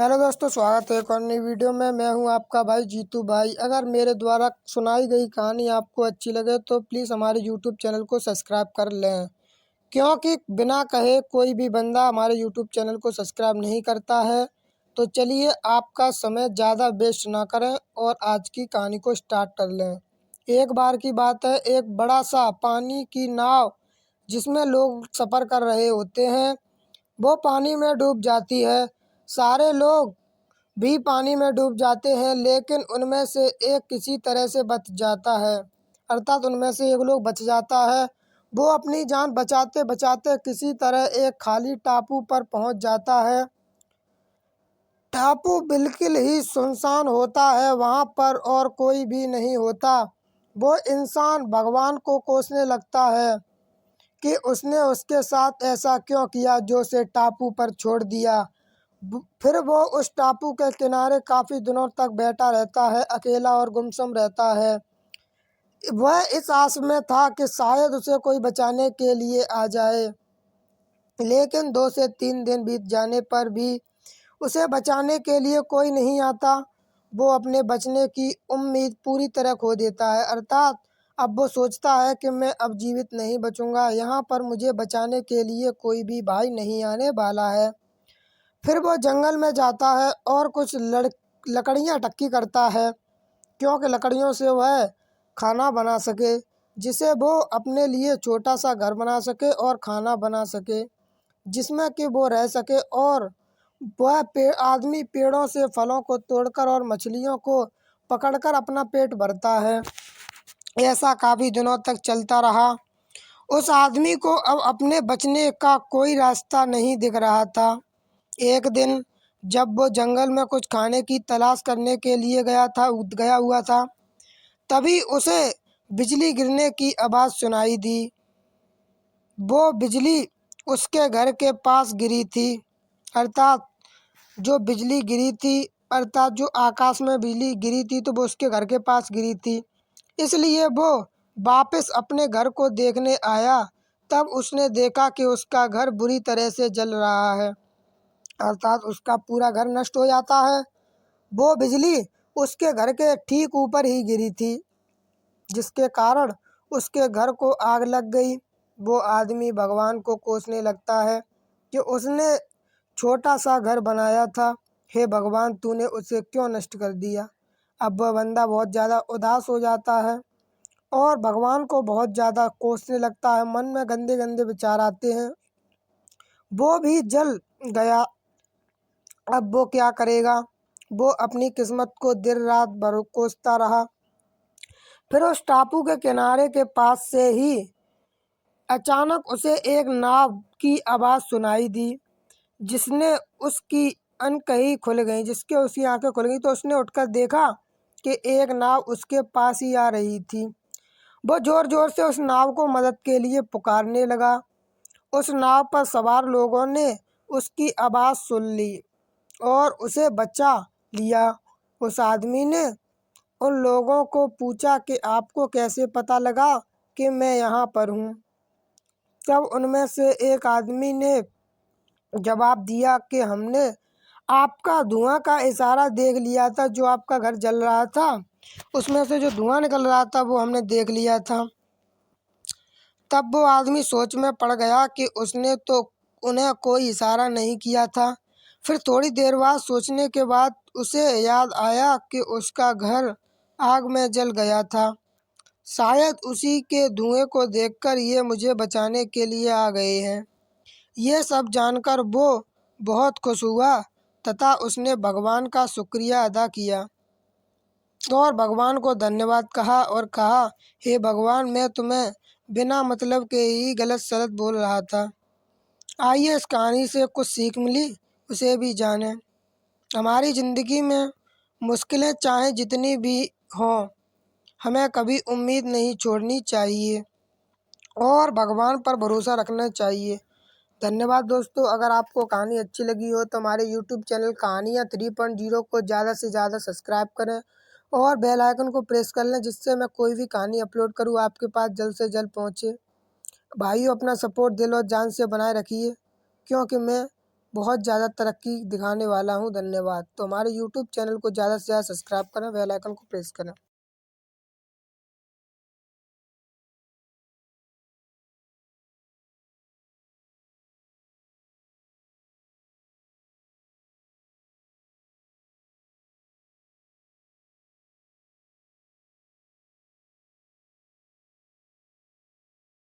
Hello दोस्तों, स्वागत है एक और नई वीडियो में। मैं हूं आपका भाई जीतू भाई। अगर मेरे द्वारा सुनाई गई कहानी आपको अच्छी लगे तो प्लीज़ हमारे यूट्यूब चैनल को सब्सक्राइब कर लें, क्योंकि बिना कहे कोई भी बंदा हमारे यूट्यूब चैनल को सब्सक्राइब नहीं करता है। तो चलिए, आपका समय ज़्यादा वेस्ट ना करें और आज की कहानी को स्टार्ट कर लें। एक बार की बात है, एक बड़ा सा पानी की नाव जिसमें लोग सफ़र कर रहे होते हैं, वो पानी में डूब जाती है। सारे लोग भी पानी में डूब जाते हैं, लेकिन उनमें से एक किसी तरह से बच जाता है। अर्थात उनमें से एक लोग बच जाता है। वो अपनी जान बचाते बचाते किसी तरह एक खाली टापू पर पहुंच जाता है। टापू बिल्कुल ही सुनसान होता है, वहां पर और कोई भी नहीं होता। वो इंसान भगवान को कोसने लगता है कि उसने उसके साथ ऐसा क्यों किया जो उसे टापू पर छोड़ दिया। फिर वो उस टापू के किनारे काफ़ी दिनों तक बैठा रहता है, अकेला और गुमसुम रहता है। वह इस आस में था कि शायद उसे कोई बचाने के लिए आ जाए, लेकिन 2 से 3 दिन बीत जाने पर भी उसे बचाने के लिए कोई नहीं आता। वो अपने बचने की उम्मीद पूरी तरह खो देता है। अर्थात अब वो सोचता है कि मैं अब जीवित नहीं बचूंगा, यहाँ पर मुझे बचाने के लिए कोई भी भाई नहीं आने वाला है। फिर वो जंगल में जाता है और कुछ लकड़ियाँ इकट्ठी करता है, क्योंकि लकड़ियों से वह खाना बना सके, जिसे वो अपने लिए छोटा सा घर बना सके और खाना बना सके जिसमें कि वो रह सके। और वह आदमी पेड़ों से फलों को तोड़कर और मछलियों को पकड़कर अपना पेट भरता है। ऐसा काफ़ी दिनों तक चलता रहा। उस आदमी को अब अपने बचने का कोई रास्ता नहीं दिख रहा था। एक दिन जब वो जंगल में कुछ खाने की तलाश करने के लिए गया हुआ था, तभी उसे बिजली गिरने की आवाज़ सुनाई दी। वो बिजली उसके घर के पास गिरी थी। अर्थात जो बिजली गिरी थी, अर्थात जो आकाश में बिजली गिरी थी, तो वो उसके घर के पास गिरी थी। इसलिए वो वापस अपने घर को देखने आया। तब उसने देखा कि उसका घर बुरी तरह से जल रहा है, अर्थात उसका पूरा घर नष्ट हो जाता है। वो बिजली उसके घर के ठीक ऊपर ही गिरी थी, जिसके कारण उसके घर को आग लग गई। वो आदमी भगवान को कोसने लगता है कि उसने छोटा सा घर बनाया था, हे भगवान तूने उसे क्यों नष्ट कर दिया। अब वह बंदा बहुत ज़्यादा उदास हो जाता है और भगवान को बहुत ज़्यादा कोसने लगता है। मन में गंदे गंदे विचार आते हैं। वो भी जल गया। अब वो क्या करेगा। वो अपनी किस्मत को दिन रात भर कोसता रहा। फिर उस टापू के किनारे के पास से ही अचानक उसे एक नाव की आवाज़ सुनाई दी, जिसने उसकी अनकही खुल गई, जिसके उसकी आंखें खुल गई। तो उसने उठकर देखा कि एक नाव उसके पास ही आ रही थी। वो ज़ोर ज़ोर से उस नाव को मदद के लिए पुकारने लगा। उस नाव पर सवार लोगों ने उसकी आवाज़ सुन ली और उसे बचा लिया। उस आदमी ने उन लोगों को पूछा कि आपको कैसे पता लगा कि मैं यहाँ पर हूँ। तब उनमें से एक आदमी ने जवाब दिया कि हमने आपका धुआं का इशारा देख लिया था। जो आपका घर जल रहा था, उसमें से जो धुआं निकल रहा था वो हमने देख लिया था। तब वो आदमी सोच में पड़ गया कि उसने तो उन्हें कोई इशारा नहीं किया था। फिर थोड़ी देर बाद सोचने के बाद उसे याद आया कि उसका घर आग में जल गया था। शायद उसी के धुएं को देखकर ये मुझे बचाने के लिए आ गए हैं। ये सब जानकर वो बहुत खुश हुआ तथा उसने भगवान का शुक्रिया अदा किया और भगवान को धन्यवाद कहा और कहा, हे भगवान मैं तुम्हें बिना मतलब के ही गलत सलत बोल रहा था। आइए इस कहानी से कुछ सीख मिली उसे भी जानें। हमारी ज़िंदगी में मुश्किलें चाहे जितनी भी हों, हमें कभी उम्मीद नहीं छोड़नी चाहिए और भगवान पर भरोसा रखना चाहिए। धन्यवाद दोस्तों। अगर आपको कहानी अच्छी लगी हो तो हमारे यूट्यूब चैनल कहानियाँ 3.0 को ज़्यादा से ज़्यादा सब्सक्राइब करें और बेल आइकन को प्रेस कर लें, जिससे मैं कोई भी कहानी अपलोड करूँ आपके पास जल्द से जल्द पहुँचे। भाइयों, अपना सपोर्ट दिल और जान से बनाए रखिए, क्योंकि मैं बहुत ज़्यादा तरक्की दिखाने वाला हूँ। धन्यवाद। तो हमारे यूट्यूब चैनल को ज़्यादा से ज़्यादा सब्सक्राइब करें, बेल आइकन को प्रेस करें।